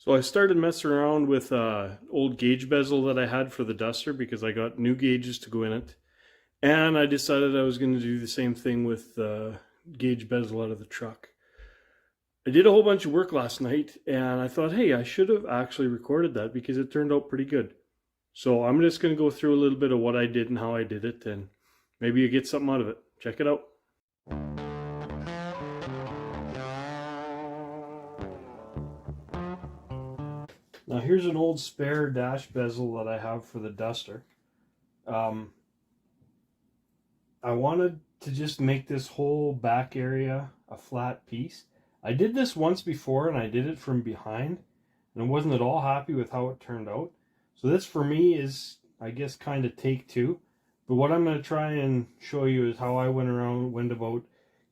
So I started messing around with old gauge bezel that I had for the Duster because I got new gauges to go in it. And I decided I was going to do the same thing with gauge bezel out of the truck. I did a whole bunch of work last night and I thought, hey, I should have actually recorded that because it turned out pretty good. So I'm just going to go through a little bit of what I did and how I did it, and maybe you get something out of it. Check it out. Now here's an old spare dash bezel that I have for the Duster. I wanted to just make this whole back area a flat piece. I did this once before and I did it from behind and I wasn't at all happy with how it turned out. So this for me is, I guess, kind of take two. But what I'm going to try and show you is how I went about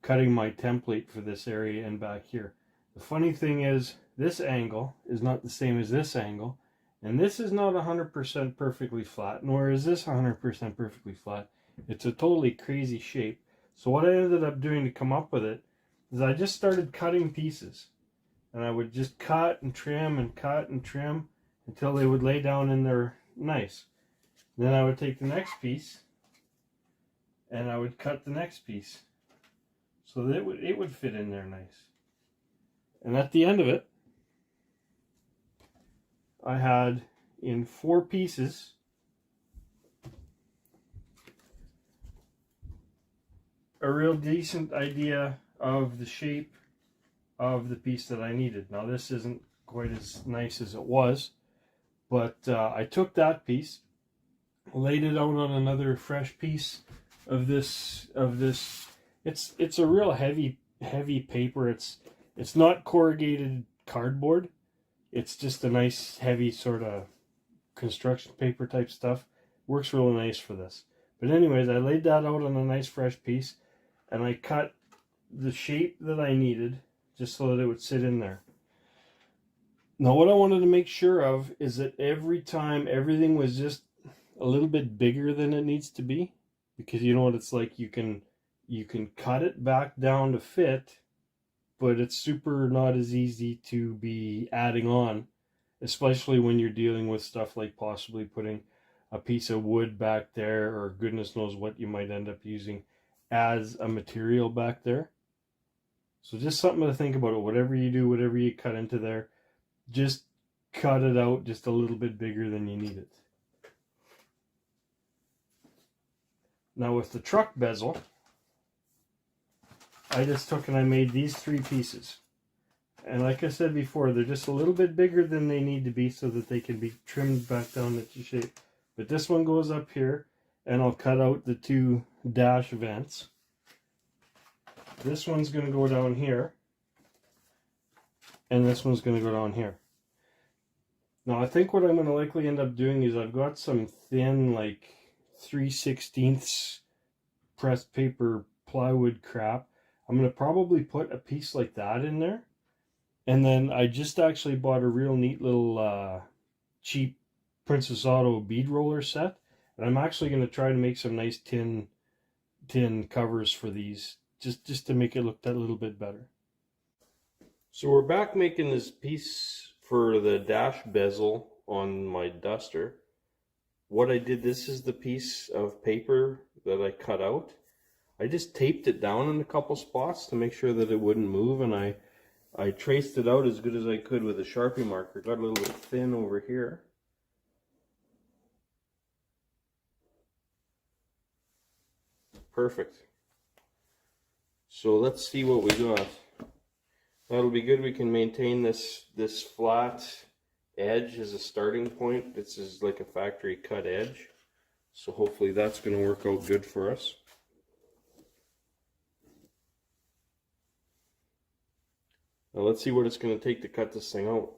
cutting my template for this area and back here. The funny thing is, this angle is not the same as this angle, and this is not 100% perfectly flat, nor is this 100% perfectly flat. It's a totally crazy shape. So what I ended up doing to come up with it is I just started cutting pieces, and I would just cut and trim and cut and trim until they would lay down in there nice. Then I would take the next piece and I would cut the next piece so that it would fit in there nice. And at the end of it, I had in 4 pieces a real decent idea of the shape of the piece that I needed. Now this isn't quite as nice as it was, but I took that piece, laid it out on another fresh piece of this. It's a real heavy paper. It's not corrugated cardboard. It's just a nice heavy sort of construction paper type stuff. Works really nice for this. But anyways, I laid that out on a nice fresh piece and I cut the shape that I needed just so that it would sit in there. Now what I wanted to make sure of is that every time everything was just a little bit bigger than it needs to be, because you know what it's like, you can cut it back down to fit, but it's super not as easy to be adding on, especially when you're dealing with stuff like possibly putting a piece of wood back there, or goodness knows what you might end up using as a material back there. So just something to think about. Whatever you do, whatever you cut into there, just cut it out just a little bit bigger than you need it. Now with the truck bezel, I just took and I made these 3 pieces. And like I said before, they're just a little bit bigger than they need to be so that they can be trimmed back down into shape. But this one goes up here, and I'll cut out the 2 dash vents. This one's going to go down here, and this one's going to go down here. Now I think what I'm going to likely end up doing is I've got some thin, like 3/16 pressed paper plywood crap. I'm going to probably put a piece like that in there. And then I just actually bought a real neat little cheap Princess Auto bead roller set. And I'm actually going to try to make some nice tin covers for these, just to make it look that little bit better. So we're back making this piece for the dash bezel on my Duster. What I did, this is the piece of paper that I cut out. I just taped it down in a couple spots to make sure that it wouldn't move, and I traced it out as good as I could with a Sharpie marker. Got a little bit thin over here. Perfect. So let's see what we got. That'll be good. We can maintain this flat edge as a starting point. This is like a factory cut edge. So hopefully that's going to work out good for us. Now let's see what it's going to take to cut this thing out.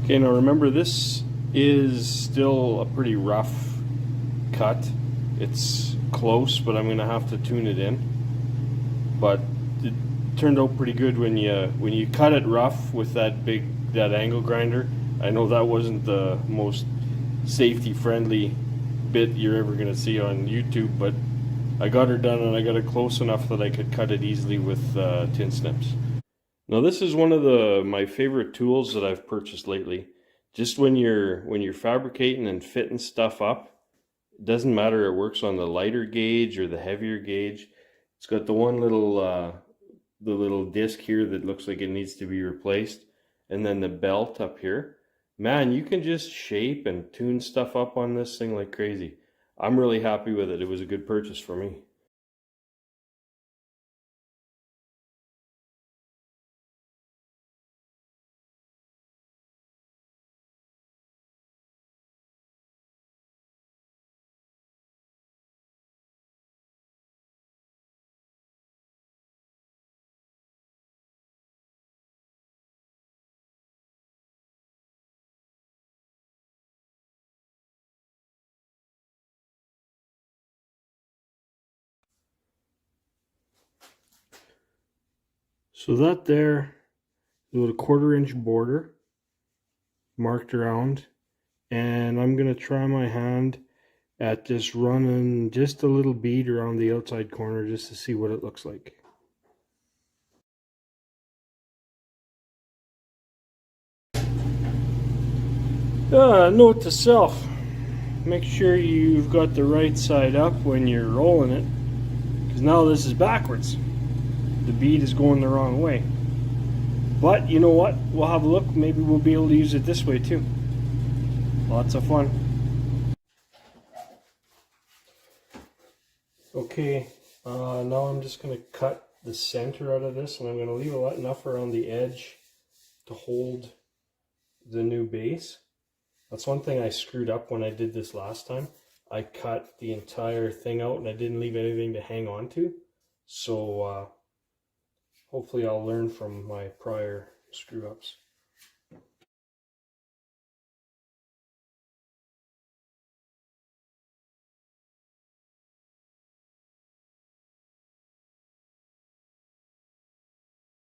Okay, now remember, this is still a pretty rough cut. It's close, but I'm going to have to tune it in. But it turned out pretty good when you cut it rough with that angle grinder. I know that wasn't the most safety friendly bit you're ever going to see on YouTube, but I got her done and I got it close enough that I could cut it easily with tin snips. Now this is one of my favorite tools that I've purchased lately. Just when you're fabricating and fitting stuff up, it doesn't matter, it works on the lighter gauge or the heavier gauge. It's got the one little the little disc here that looks like it needs to be replaced, and then the belt up here. Man, you can just shape and tune stuff up on this thing like crazy. I'm really happy with it. It was a good purchase for me. So that there, a little 1/4 inch border marked around, and I'm going to try my hand at just running just a little bead around the outside corner just to see what it looks like. Note to self, make sure you've got the right side up when you're rolling it, because now this is backwards. The bead is going the wrong way. But you know what? We'll have a look. Maybe we'll be able to use it this way too. Lots of fun. Okay, now I'm just going to cut the center out of this, and I'm going to leave enough around the edge to hold the new base. That's one thing I screwed up when I did this last time. I cut the entire thing out and I didn't leave anything to hang on to. So hopefully I'll learn from my prior screw ups.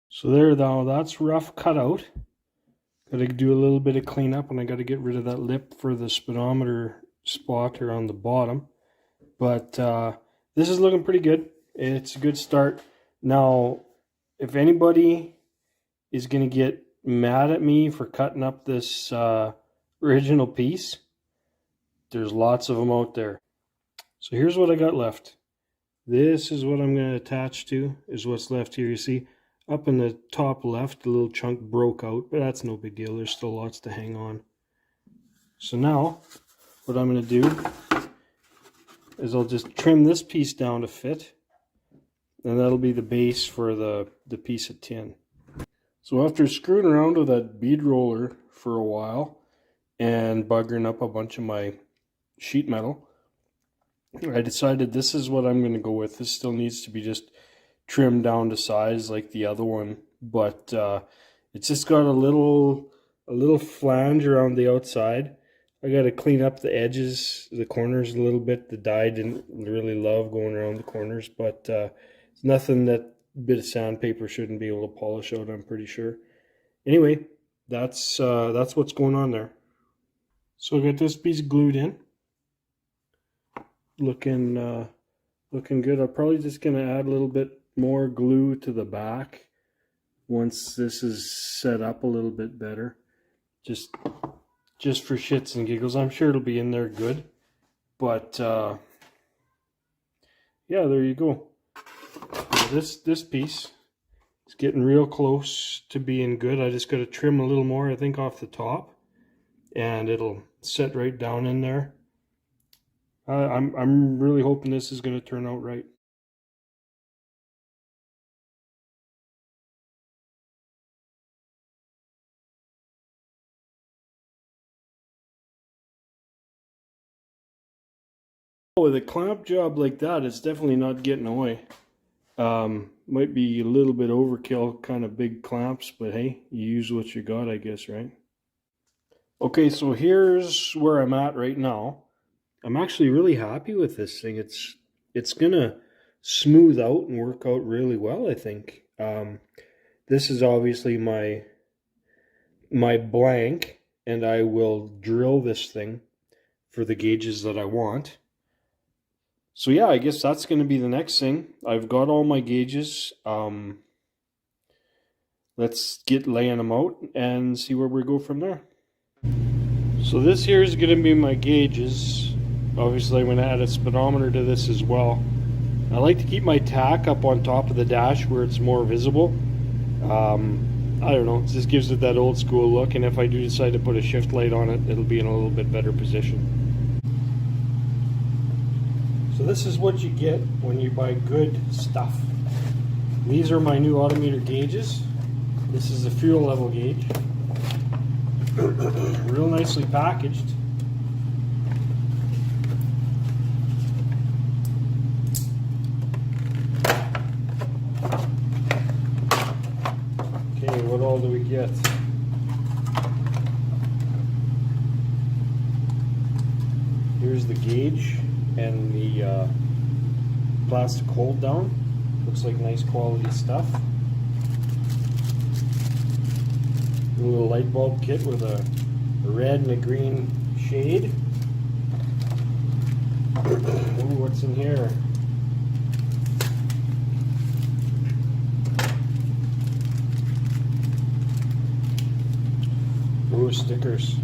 So there now, that's rough cut out. Got to do a little bit of cleanup, and I got to get rid of that lip for the speedometer spot around the bottom. But this is looking pretty good. It's a good start. Now, if anybody is going to get mad at me for cutting up this original piece, there's lots of them out there. So here's what I got left. This is what I'm going to attach to, is what's left here. You see, up in the top left, a little chunk broke out, but that's no big deal. There's still lots to hang on. So now, what I'm going to do is I'll just trim this piece down to fit, and that'll be the base for the piece of tin. So after screwing around with that bead roller for a while and buggering up a bunch of my sheet metal, I decided this is what I'm going to go with. This still needs to be just trimmed down to size like the other one, but it's just got a little flange around the outside. I got to clean up the edges, the corners a little bit. The die didn't really love going around the corners, but it's nothing that a bit of sandpaper shouldn't be able to polish out, I'm pretty sure. Anyway, that's what's going on there. So I got this piece glued in, looking good. I'm probably just gonna add a little bit more glue to the back once this is set up a little bit better, just for shits and giggles. I'm sure it'll be in there good, but yeah, there you go. This piece is getting real close to being good. I just got to trim a little more, I think, off the top, and it'll set right down in there. I'm really hoping this is going to turn out right. With a clamp job like that, it's definitely not getting away. Might be a little bit overkill, kind of big clamps, but hey, you use what you got, I guess, right? Okay, so here's where I'm at right now. I'm actually really happy with this thing. It's gonna smooth out and work out really well, I think. This is obviously my blank, and I will drill this thing for the gauges that I want. So yeah, I guess that's going to be the next thing. I've got all my gauges. Let's get laying them out and see where we go from there. So this here is going to be my gauges. Obviously I'm going to add a speedometer to this as well. I like to keep my tack up on top of the dash where it's more visible. I don't know, it just gives it that old school look, and if I do decide to put a shift light on it, it'll be in a little bit better position. So this is what you get when you buy good stuff. These are my new Autometer gauges. This is a fuel level gauge. Real nicely packaged. Okay, what all do we get? Here's the gauge and the plastic hold down. Looks like nice quality stuff. A little light bulb kit with a red and a green shade. Ooh, what's in here? Ooh, stickers.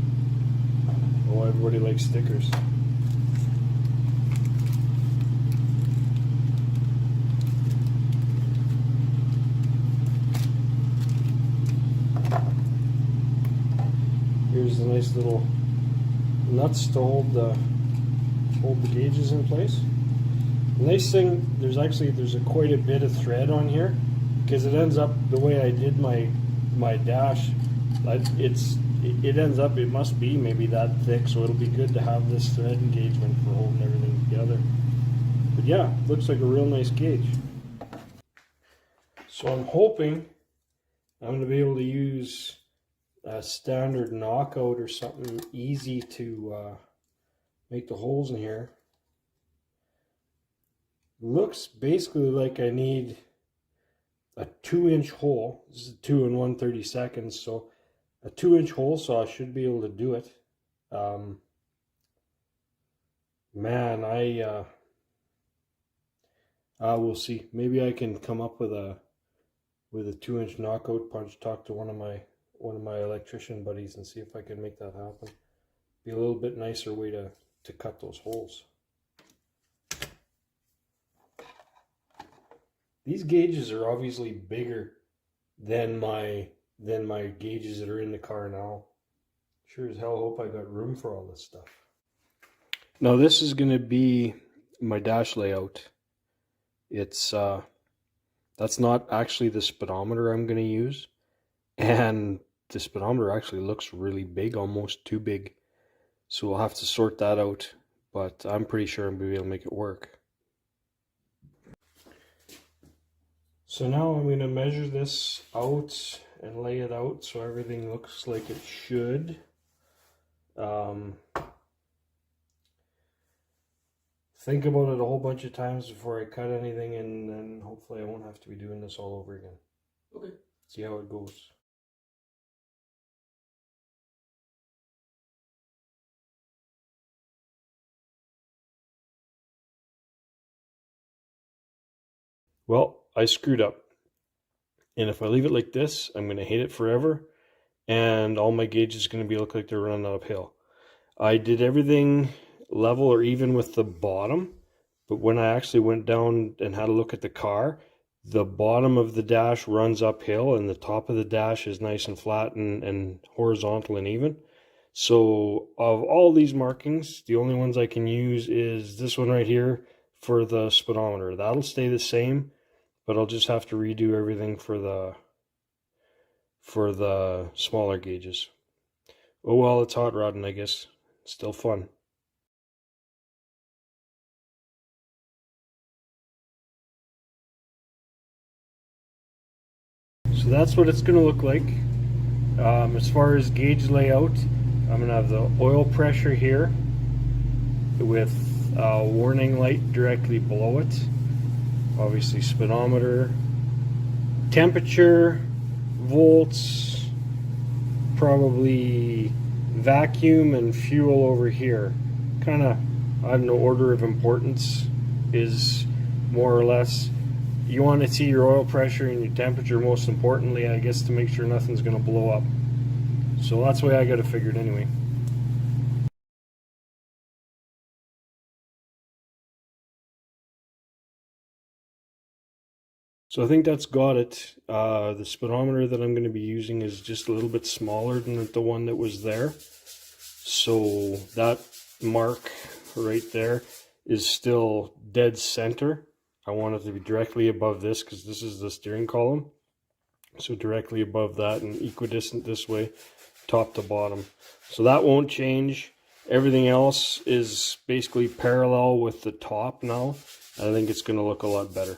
Oh, everybody likes stickers. Here's the nice little nuts to hold the gauges in place. The nice thing, there's quite a bit of thread on here, because it ends up the way I did my dash. It ends up, it must be maybe that thick, so it'll be good to have this thread engagement for holding everything together. But yeah, looks like a real nice gauge. So I'm hoping I'm going to be able to use a standard knockout or something easy to make the holes in here. Looks basically like I need a 2-inch hole. This is 2 1/32, so a 2-inch hole saw should be able to do it. Man, I we'll see. Maybe I can come up with a 2-inch knockout punch. Talk to one of my electrician buddies and see if I can make that happen. Be a little bit nicer way to cut those holes. These gauges are obviously bigger than my gauges that are in the car now. Sure as hell hope I got room for all this stuff. Now this is going to be my dash layout. It's that's not actually the speedometer I'm going to use, and the speedometer actually looks really big, almost too big. So we'll have to sort that out, but I'm pretty sure I'm going to be able to make it work. So now I'm going to measure this out and lay it out so everything looks like it should. Think about it a whole bunch of times before I cut anything, and then hopefully I won't have to be doing this all over again. Okay. See how it goes. Well, I screwed up. And if I leave it like this, I'm going to hate it forever. And all my gauges are going to look like they're running uphill. I did everything level or even with the bottom. But when I actually went down and had a look at the car, the bottom of the dash runs uphill and the top of the dash is nice and flat and horizontal and even. So of all these markings, the only ones I can use is this one right here for the speedometer. That'll stay the same, but I'll just have to redo everything for the smaller gauges. Oh well, it's hot rodding, I guess. Still fun. So that's what it's going to look like. As far as gauge layout, I'm going to have the oil pressure here with a warning light directly below it. Obviously speedometer, temperature, volts, probably vacuum and fuel over here, kind of, I don't know, order of importance is more or less, you want to see your oil pressure and your temperature, most importantly, I guess, to make sure nothing's going to blow up. So that's the way I got it figured anyway. So I think that's got it. The speedometer that I'm going to be using is just a little bit smaller than the one that was there. So that mark right there is still dead center. I want it to be directly above this because this is the steering column. So directly above that and equidistant this way, top to bottom. So that won't change. Everything else is basically parallel with the top now. I think it's going to look a lot better.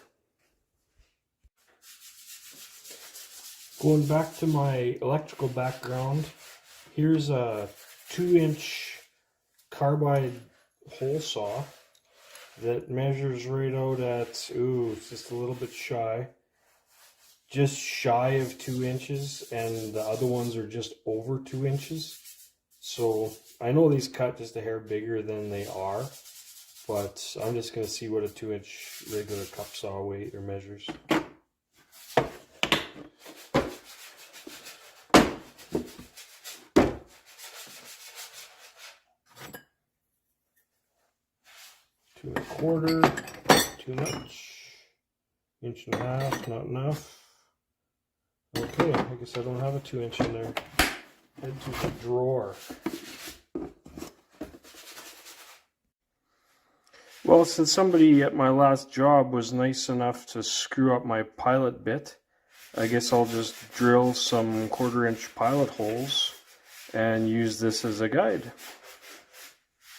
Going back to my electrical background, here's a 2-inch carbide hole saw that measures right out at, ooh, it's just a little bit shy. Just shy of 2 inches, and the other ones are just over 2 inches. So I know these cut just a hair bigger than they are, but I'm just going to see what a 2-inch regular cup saw weight or measures. Two and a quarter, too much, 1.5 inches, not enough. Okay, I guess I don't have a 2-inch in there. Head to the drawer. Well, since somebody at my last job was nice enough to screw up my pilot bit, I guess I'll just drill some 1/4-inch pilot holes and use this as a guide.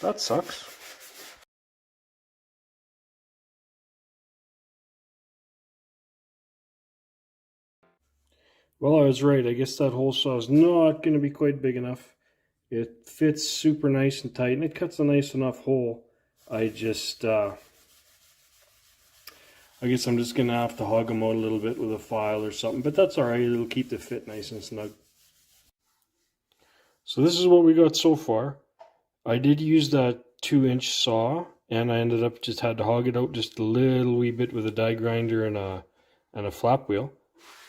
That sucks. Well, I was right. I guess that hole saw is not going to be quite big enough. It fits super nice and tight, and it cuts a nice enough hole. I guess I'm just going to have to hug them out a little bit with a file or something, but that's alright. It'll keep the fit nice and snug. So this is what we got so far. I did use that 2-inch saw, and I ended up just had to hog it out just a little wee bit with a die grinder and a flap wheel.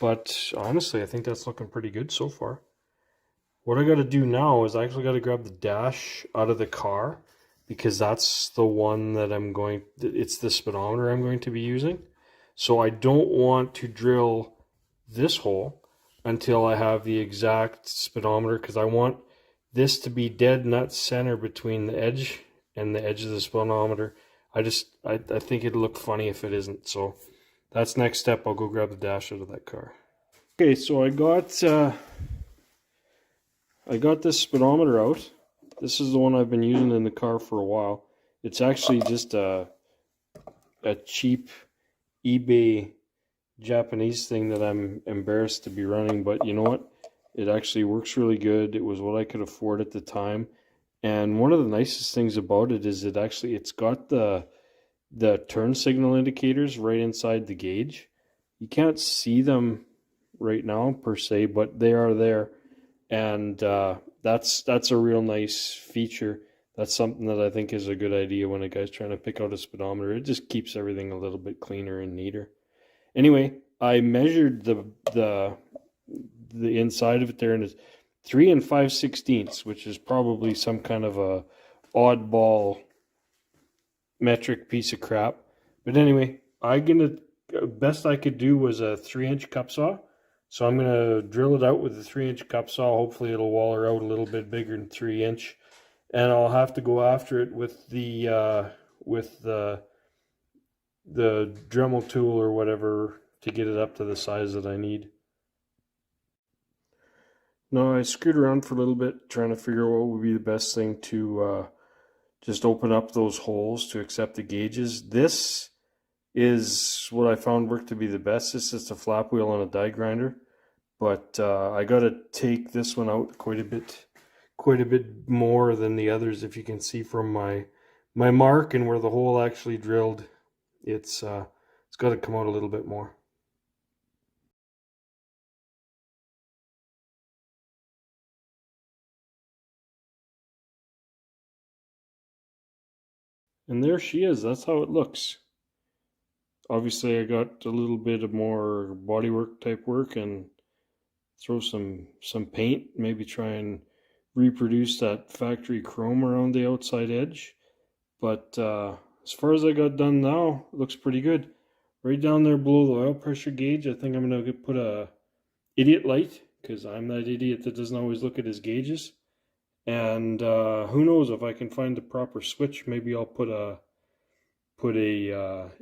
But honestly, I think that's looking pretty good so far. What I got to do now is I actually got to grab the dash out of the car, because that's the one that it's the speedometer I'm going to be using. So I don't want to drill this hole until I have the exact speedometer, because I want this to be dead nut center between the edge and the edge of the speedometer. I think it'd look funny if it isn't. So that's next step. I'll go grab the dash out of that car. Okay, so I got this speedometer out. This is the one I've been using in the car for a while. It's actually just a cheap eBay Japanese thing that I'm embarrassed to be running, but you know what? It actually works really good. It was what I could afford at the time. And one of the nicest things about it is it's got the turn signal indicators right inside the gauge. You can't see them right now per se, but they are there. And that's a real nice feature. That's something that I think is a good idea when a guy's trying to pick out a speedometer. It just keeps everything a little bit cleaner and neater. Anyway, I measured the inside of it there, and it's 3 5/16, which is probably some kind of a oddball metric piece of crap. But anyway, best I could do was a 3-inch cup saw. So I'm gonna drill it out with a 3-inch cup saw. Hopefully it'll waller out a little bit bigger than 3-inch, and I'll have to go after it with the Dremel tool or whatever to get it up to the size that I need. No, I screwed around for a little bit trying to figure out what would be the best thing to just open up those holes to accept the gauges. This is what I found worked to be the best. It's just a flap wheel on a die grinder, but I got to take this one out quite a bit more than the others. If you can see from my mark and where the hole actually drilled, it's got to come out a little bit more. And there she is. That's how it looks. Obviously I got a little bit of more bodywork type work and throw some paint, maybe try and reproduce that factory chrome around the outside edge. But as far as I got done now, it looks pretty good. Right down there below the oil pressure gauge, I think I'm going to put a idiot light, because I'm that idiot that doesn't always look at his gauges. And who knows, if I can find the proper switch, maybe I'll put a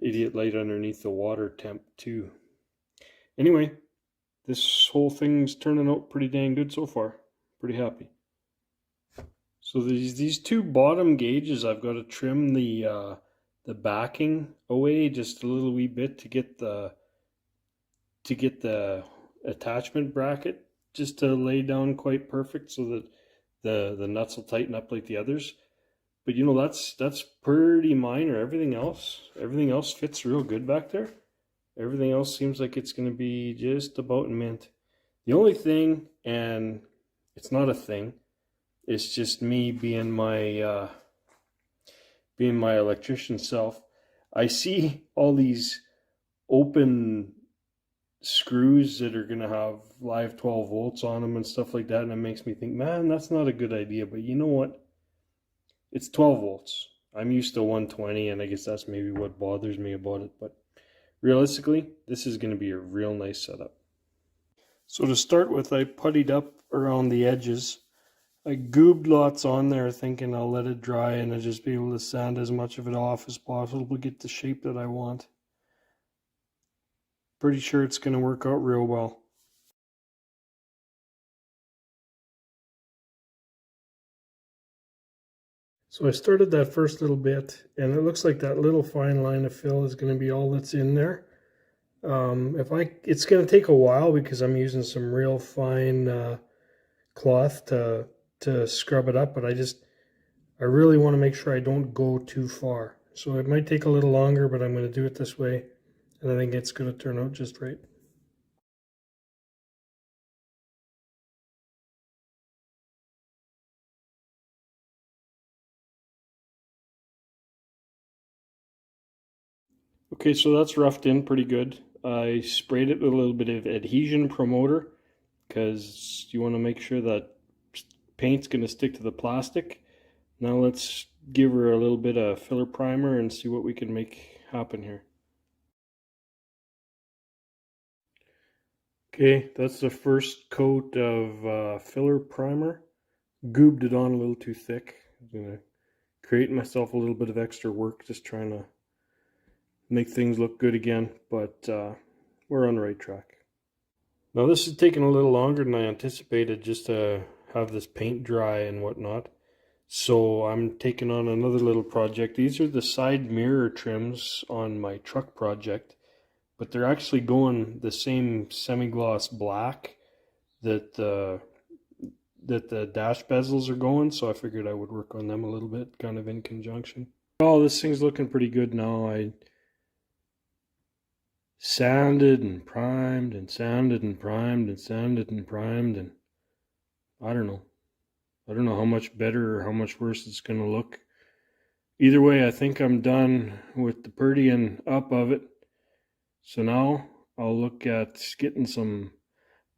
idiot light underneath the water temp too. Anyway, this whole thing's turning out pretty dang good so far. Pretty happy. So these two bottom gauges, I've got to trim the backing away just a little wee bit to get the attachment bracket just to lay down quite perfect, so that the nuts will tighten up like the others. But you know, that's pretty minor. Everything else fits real good back there. Everything else seems like it's going to be just about mint. The only thing, and it's not a thing, it's just me being my electrician self. I see all these open screws that are going to have live 12 volts on them and stuff like that, and it makes me think, man, that's not a good idea. But you know what? It's 12 volts. I'm used to 120, and I guess that's maybe what bothers me about it. But realistically, this is going to be a real nice setup. So to start with, I puttied up around the edges. I goobed lots on there thinking I'll let it dry and I'll just be able to sand as much of it off as possible to get the shape that I want. Pretty sure it's going to work out real well. So I started that first little bit, and it looks like that little fine line of fill is going to be all that's in there. It's going to take a while because I'm using some real fine cloth to scrub it up, but I really want to make sure I don't go too far. So it might take a little longer, but I'm going to do it this way, and I think it's going to turn out just right. Okay, so that's roughed in pretty good. I sprayed it with a little bit of adhesion promoter because you want to make sure that paint's going to stick to the plastic. Now let's give her a little bit of filler primer and see what we can make happen here. Okay, that's the first coat of filler primer. Goobed it on a little too thick. I'm going to create myself a little bit of extra work just trying to make things look good again, but we're on the right track. Now this is taking a little longer than I anticipated just to have this paint dry and whatnot. So I'm taking on another little project. These are the side mirror trims on my truck project, but they're actually going the same semi-gloss black that the dash bezels are going, so I figured I would work on them a little bit, kind of in conjunction. Oh, this thing's looking pretty good now. I sanded and primed and sanded and primed and sanded and primed, and I don't know how much better or how much worse it's going to look. Either way, I think I'm done with the purdying up of it. So now I'll look at getting some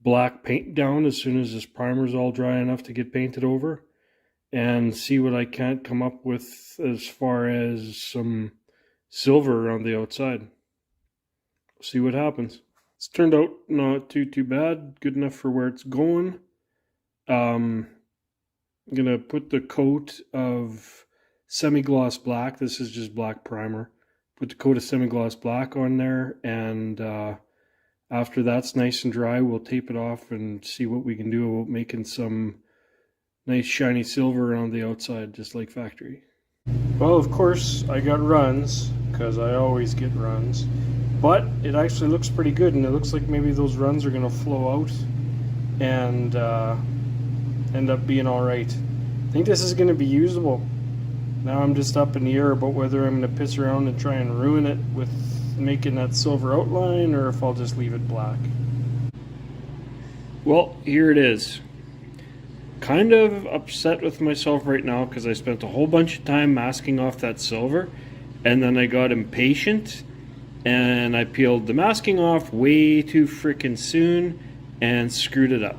black paint down as soon as this primer's all dry enough to get painted over, and see what I can't come up with as far as some silver around the outside. See what happens. It's turned out not too bad. Good enough for where it's going. I'm gonna put the coat of semi-gloss black. This is just black primer. Put the coat of semi-gloss black on there, and after that's nice and dry, we'll tape it off and see what we can do about making some nice shiny silver around the outside, just like factory. Well, of course, I got runs, because I always get runs. But it actually looks pretty good, and it looks like maybe those runs are going to flow out and end up being alright. I think this is going to be usable. Now I'm just up in the air about whether I'm going to piss around and try and ruin it with making that silver outline, or if I'll just leave it black. Well, here it is. kind of upset with myself right now because I spent a whole bunch of time masking off that silver, and then I got impatient and I peeled the masking off way too freaking soon and screwed it up.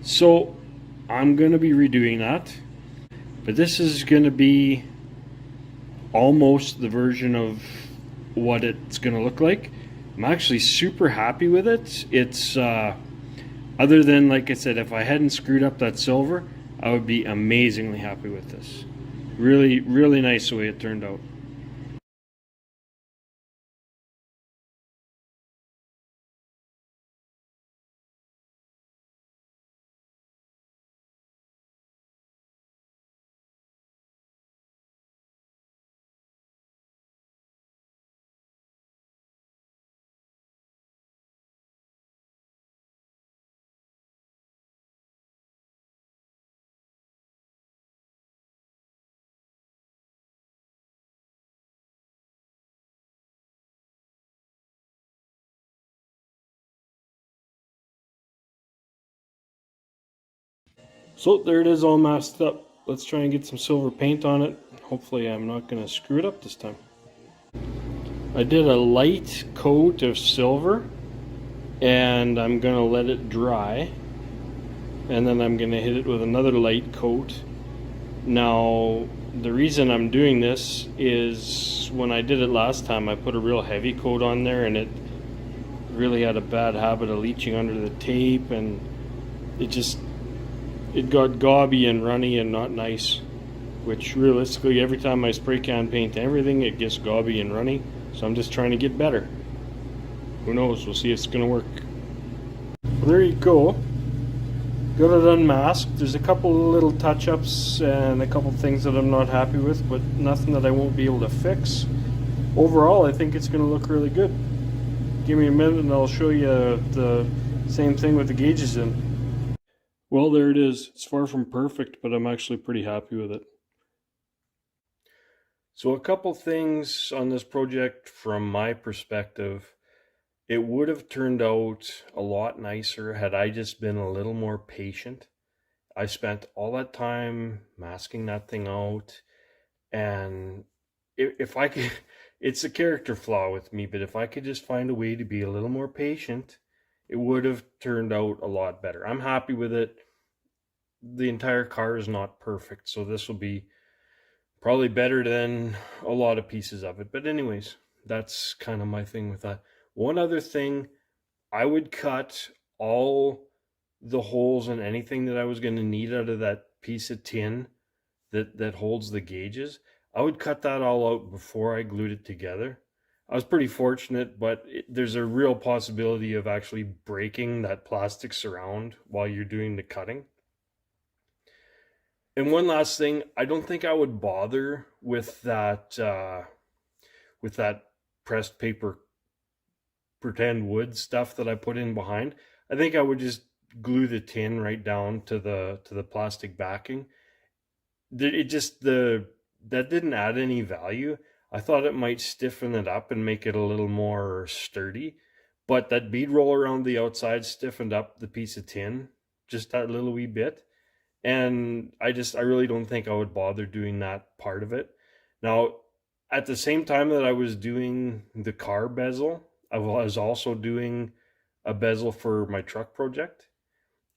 So I'm going to be redoing that, but this is going to be almost the version of what it's going to look like. I'm actually super happy with it. It's other than, like I said, if I hadn't screwed up that silver, I would be amazingly happy with this. Really, really nice the way it turned out. So there it is, all masked up. Let's try and get some silver paint on it. Hopefully I'm not going to screw it up this time. I did a light coat of silver and I'm going to let it dry, and then I'm going to hit it with another light coat. Now the reason I'm doing this is when I did it last time I put a real heavy coat on there and it really had a bad habit of leaching under the tape, and it got gobby and runny and not nice, which realistically every time I spray can paint everything it gets gobby and runny, so I'm just trying to get better. Who knows, we'll see if it's gonna work. Well, there you go, got it unmasked. There's a couple little touch-ups and a couple things that I'm not happy with, but nothing that I won't be able to fix. Overall I think it's gonna look really good. Give me a minute and I'll show you the same thing with the gauges in. Well, there it is. It's far from perfect, but I'm actually pretty happy with it. So a couple things on this project from my perspective. It would have turned out a lot nicer had I just been a little more patient. I spent all that time masking that thing out, and if I could, it's a character flaw with me, but if I could just find a way to be a little more patient, it would have turned out a lot better. I'm happy with it. The entire car is not perfect, so this will be probably better than a lot of pieces of it. But anyways, that's kind of my thing with that. One other thing, I would cut all the holes in anything that I was going to need out of that piece of tin that holds the gauges. I would cut that all out before I glued it together. I was pretty fortunate, but there's a real possibility of actually breaking that plastic surround while you're doing the cutting. And one last thing, I don't think I would bother with that pressed paper pretend wood stuff that I put in behind. I think I would just glue the tin right down to the plastic backing. That didn't add any value. I thought it might stiffen it up and make it a little more sturdy, but that bead roll around the outside stiffened up the piece of tin just that little wee bit. And I really don't think I would bother doing that part of it. Now, at the same time that I was doing the car bezel, I was also doing a bezel for my truck project.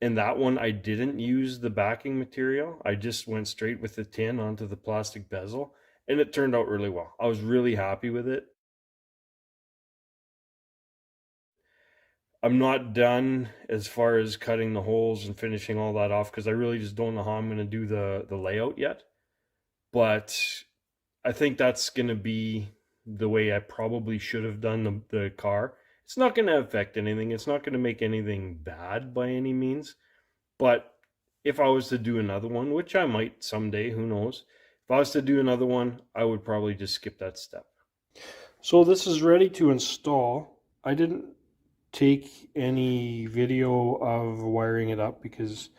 And that one, I didn't use the backing material. I just went straight with the tin onto the plastic bezel, and it turned out really well. I was really happy with it. I'm not done as far as cutting the holes and finishing all that off because I really just don't know how I'm going to do the layout yet. But I think that's going to be the way I probably should have done the car. It's not going to affect anything. It's not going to make anything bad by any means. But if I was to do another one, which I might someday, who knows? If I was to do another one, I would probably just skip that step. So this is ready to install. I didn't take any video of wiring it up because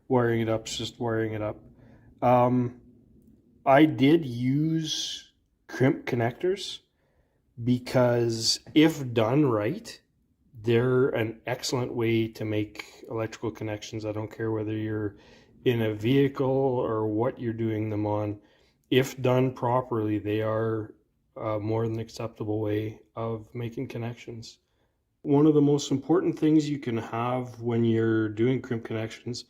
wiring it up is just wiring it up. I did use crimp connectors because if done right, they're an excellent way to make electrical connections. I don't care whether you're in a vehicle or what you're doing them on, if done properly, they are a more than acceptable way of making connections. One of the most important things you can have when you're doing crimp connections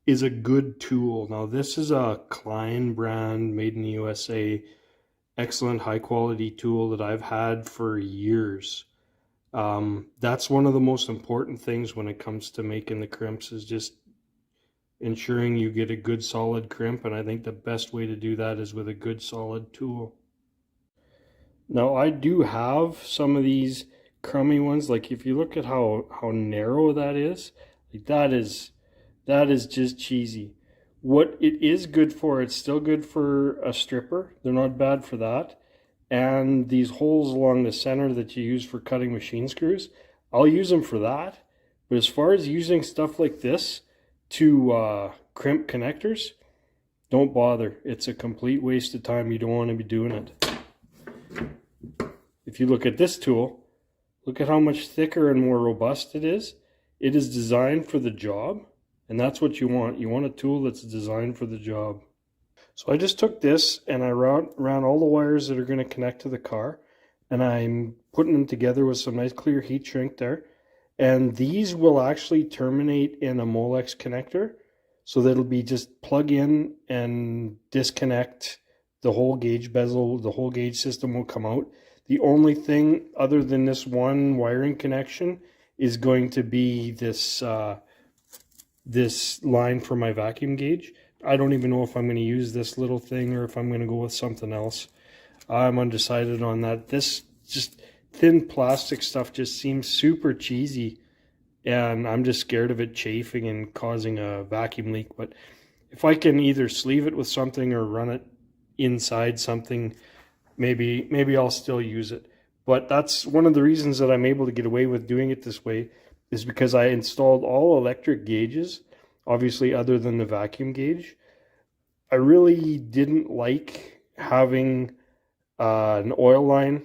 is a good tool. Now, this is a Klein brand, made in the USA, excellent high quality tool that I've had for years. That's one of the most important things when it comes to making the crimps, is just ensuring you get a good solid crimp, and I think the best way to do that is with a good solid tool. Now, I do have some of these crummy ones. Like if you look at how narrow that is, like that is just cheesy. What it is good for, it's still good for a stripper. They're not bad for that. And these holes along the center that you use for cutting machine screws, I'll use them for that. But as far as using stuff like this to crimp connectors, don't bother. It's a complete waste of time. You don't want to be doing it. If you look at this tool, look at how much thicker and more robust it is. It is designed for the job, and that's what you want. You want a tool that's designed for the job. So I just took this and I ran all the wires that are going to connect to the car, and I'm putting them together with some nice clear heat shrink there. And these will actually terminate in a Molex connector, so that it'll be just plug in and disconnect the whole gauge bezel. The whole gauge system will come out. The only thing other than this one wiring connection is going to be this this line for my vacuum gauge. I don't even know if I'm going to use this little thing or if I'm going to go with something else. I'm undecided on that. This just thin plastic stuff just seems super cheesy, and I'm just scared of it chafing and causing a vacuum leak. But if I can either sleeve it with something or run it inside something, maybe I'll still use it. But that's one of the reasons that I'm able to get away with doing it this way, is because I installed all electric gauges, obviously other than the vacuum gauge. I really didn't like having an oil line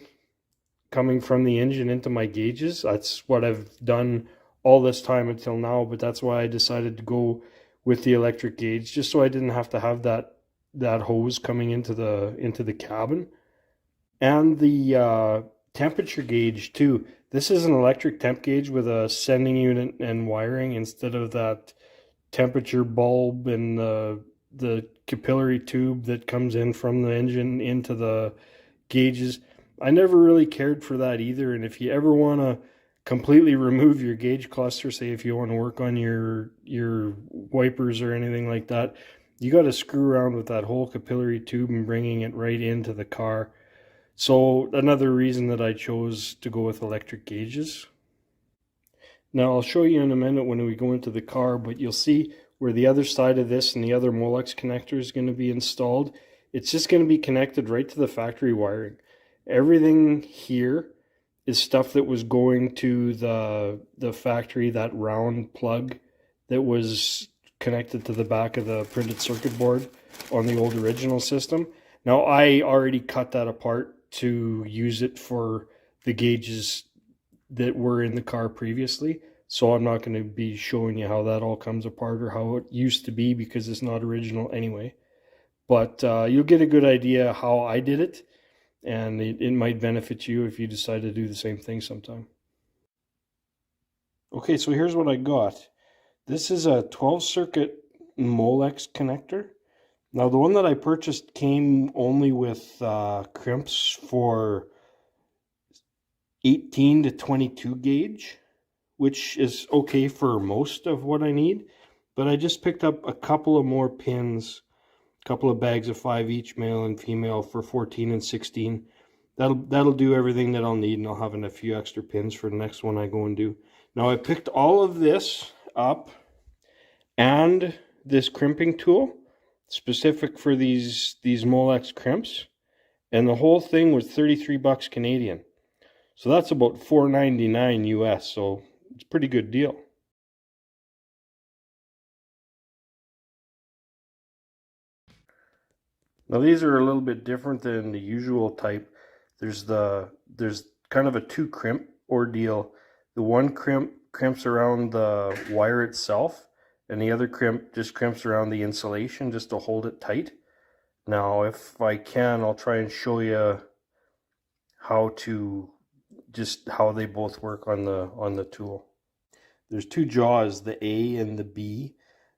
coming from the engine into my gauges. That's what I've done all this time until now, but that's why I decided to go with the electric gauge, just so I didn't have to have that hose coming into the cabin. And the temperature gauge too. This is an electric temp gauge with a sending unit and wiring instead of that temperature bulb and the capillary tube that comes in from the engine into the gauges. I never really cared for that either. And if you ever want to completely remove your gauge cluster, say if you want to work on your wipers or anything like that, you got to screw around with that whole capillary tube and bringing it right into the car. So another reason that I chose to go with electric gauges. Now I'll show you in a minute when we go into the car, but you'll see where the other side of this and the other Molex connector is going to be installed. It's just going to be connected right to the factory wiring. Everything here is stuff that was going to the factory, that round plug that was connected to the back of the printed circuit board on the old original system. Now I already cut that apart to use it for the gauges that were in the car previously, so I'm not going to be showing you how that all comes apart or how it used to be, because it's not original anyway. But you'll get a good idea how I did it, and it might benefit you if you decide to do the same thing sometime. Okay, so here's what I got. This is a 12 circuit Molex connector. Now the one that I purchased came only with crimps for 18 to 22 gauge, which is okay for most of what I need. But I just picked up a couple of more pins, a couple of bags of 5 each, male and female, for 14 and 16. That'll do everything that I'll need, and I'll have a few extra pins for the next one I go and do. Now I picked all of this up and this crimping tool specific for these Molex crimps, and the whole thing was 33 bucks Canadian. So that's about $4.99 US, so it's a pretty good deal. Now these are a little bit different than the usual type. There's kind of a two crimp ordeal. The one crimps around the wire itself, and the other crimp just crimps around the insulation just to hold it tight. Now, if I can, I'll try and show you how they both work on the tool. There's two jaws, the A and the B.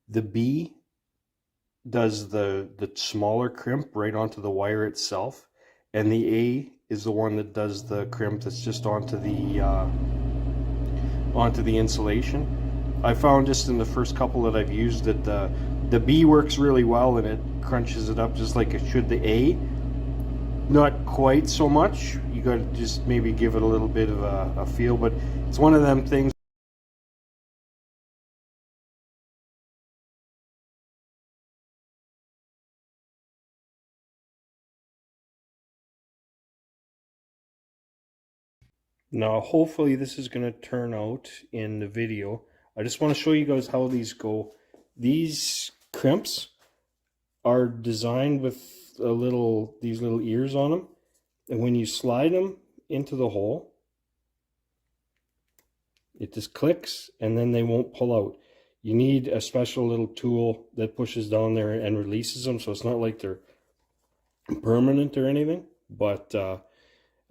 The B does the smaller crimp right onto the wire itself, and the A is the one that does the crimp that's just onto the insulation. I found just in the first couple that I've used that the B works really well and it crunches it up just like it should. The A, not quite so much. You got to just maybe give it a little bit of a feel, but it's one of them things. Now, hopefully this is going to turn out in the video. I just want to show you guys how these go. These crimps are designed with these little ears on them. And when you slide them into the hole, it just clicks and then they won't pull out. You need a special little tool that pushes down there and releases them, so it's not like they're permanent or anything. But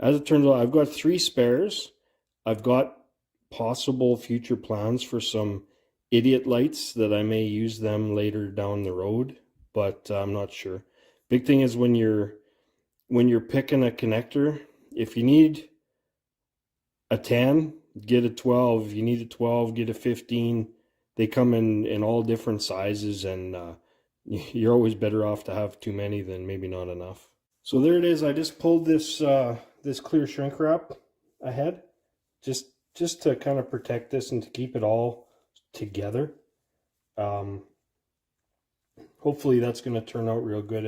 as it turns out, I've got 3 spares. I've got possible future plans for some idiot lights that I may use them later down the road, but I'm not sure. Big thing is when you're picking a connector, if you need a 10, get a 12. If you need a 12, get a 15. They come in all different sizes, and you're always better off to have too many than maybe not enough. So there it is. I just pulled this this clear shrink wrap ahead, just to kind of protect this and to keep it all together. Hopefully that's going to turn out real good.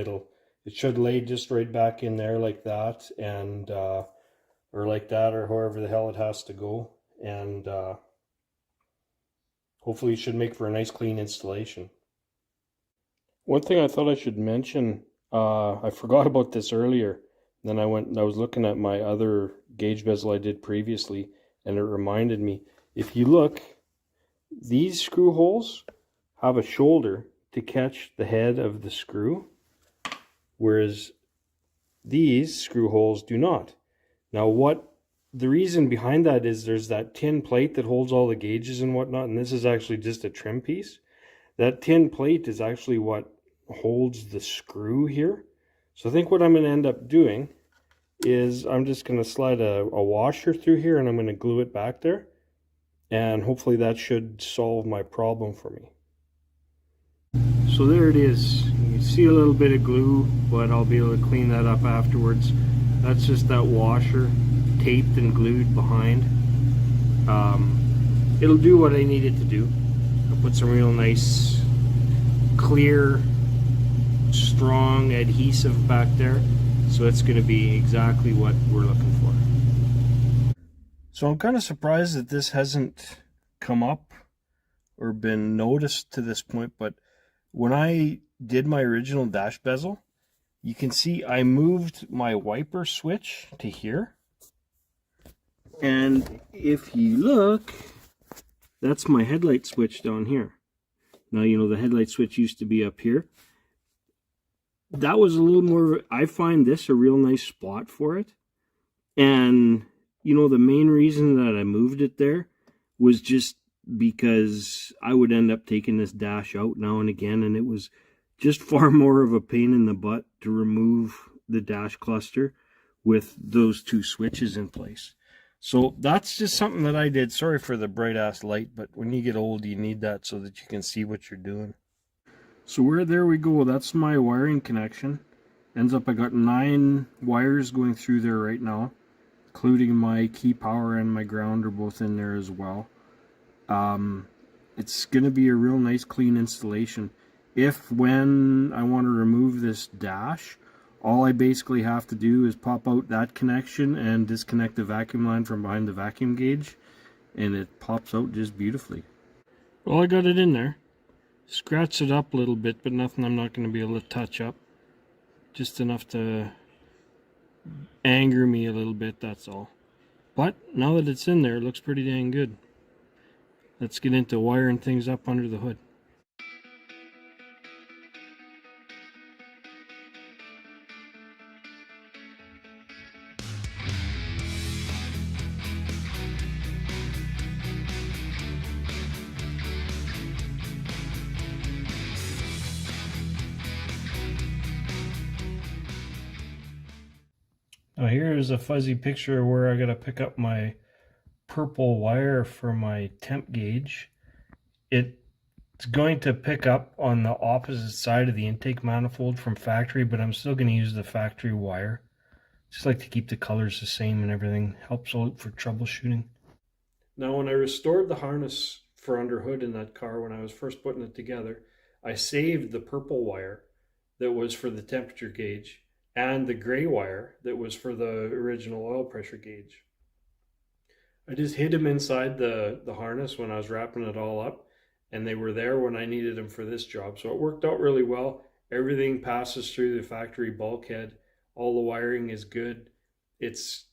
It should lay just right back in there like that, and or like that, or however the hell it has to go, and hopefully it should make for a nice clean installation. One thing I thought I should mention, I forgot about this earlier. Then I was looking at my other gauge bezel I did previously, and it reminded me, if you look, these screw holes have a shoulder to catch the head of the screw, whereas these screw holes do not. Now, the reason behind that is there's that tin plate that holds all the gauges and whatnot, and this is actually just a trim piece. That tin plate is actually what holds the screw here. So I think what I'm going to end up doing is I'm just going to slide a washer through here, and I'm going to glue it back there, and hopefully that should solve my problem for me. So there it is. You can see a little bit of glue, but I'll be able to clean that up afterwards. That's just that washer taped and glued behind. It'll do what I need it to do. I'll put some real nice, clear, strong adhesive back there, so it's going to be exactly what we're looking for. So I'm kind of surprised that this hasn't come up or been noticed to this point, but when I did my original dash bezel, you can see I moved my wiper switch to here, and if you look, that's my headlight switch down here. Now, you know, the headlight switch used to be up here. That was a little more, I find this a real nice spot for it. And, you know, the main reason that I moved it there was just because I would end up taking this dash out now and again, and it was just far more of a pain in the butt to remove the dash cluster with those 2 switches in place. So that's just something that I did. Sorry for the bright ass light, but when you get old, you need that so that you can see what you're doing. So there we go. That's my wiring connection. Ends up I got 9 wires going through there right now, including my key power and my ground are both in there as well. It's going to be a real nice clean installation. When I want to remove this dash, all I basically have to do is pop out that connection and disconnect the vacuum line from behind the vacuum gauge, and it pops out just beautifully. Well, I got it in there. Scratched it up a little bit, but nothing I'm not going to be able to touch up. Just enough to anger me a little bit, that's all. But now that it's in there, it looks pretty dang good. Let's get into wiring things up under the hood. Now here is a fuzzy picture where I gotta pick up my purple wire for my temp gauge. It's going to pick up on the opposite side of the intake manifold from factory, but I'm still going to use the factory wire. Just like to keep the colors the same and everything. Helps out for troubleshooting. Now when I restored the harness for under hood in that car when I was first putting it together, I saved the purple wire that was for the temperature gauge and the gray wire that was for the original oil pressure gauge. I just hid them inside the harness when I was wrapping it all up, and they were there when I needed them for this job. So it worked out really well. Everything passes through the factory bulkhead. All the wiring is good. It's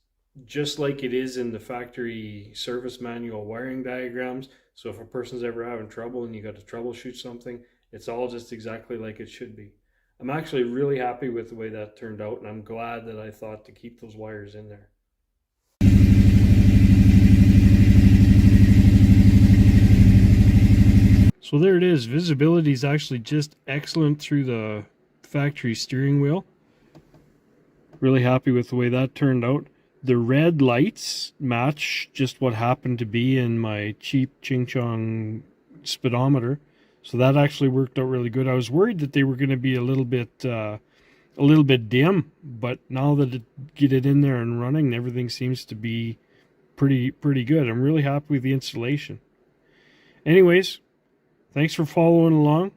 just like it is in the factory service manual wiring diagrams. So if a person's ever having trouble and you got to troubleshoot something, it's all just exactly like it should be. I'm actually really happy with the way that turned out, and I'm glad that I thought to keep those wires in there. So there it is. Visibility is actually just excellent through the factory steering wheel. Really happy with the way that turned out. The red lights match just what happened to be in my cheap Ching Chong speedometer. So that actually worked out really good. I was worried that they were going to be a little bit dim, but now that get it in there and running, everything seems to be pretty good. I'm really happy with the installation. Anyways, thanks for following along.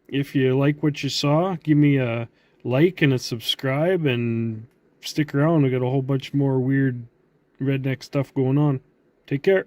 If you like what you saw, give me a like and a subscribe, and stick around. We got a whole bunch more weird redneck stuff going on. Take care.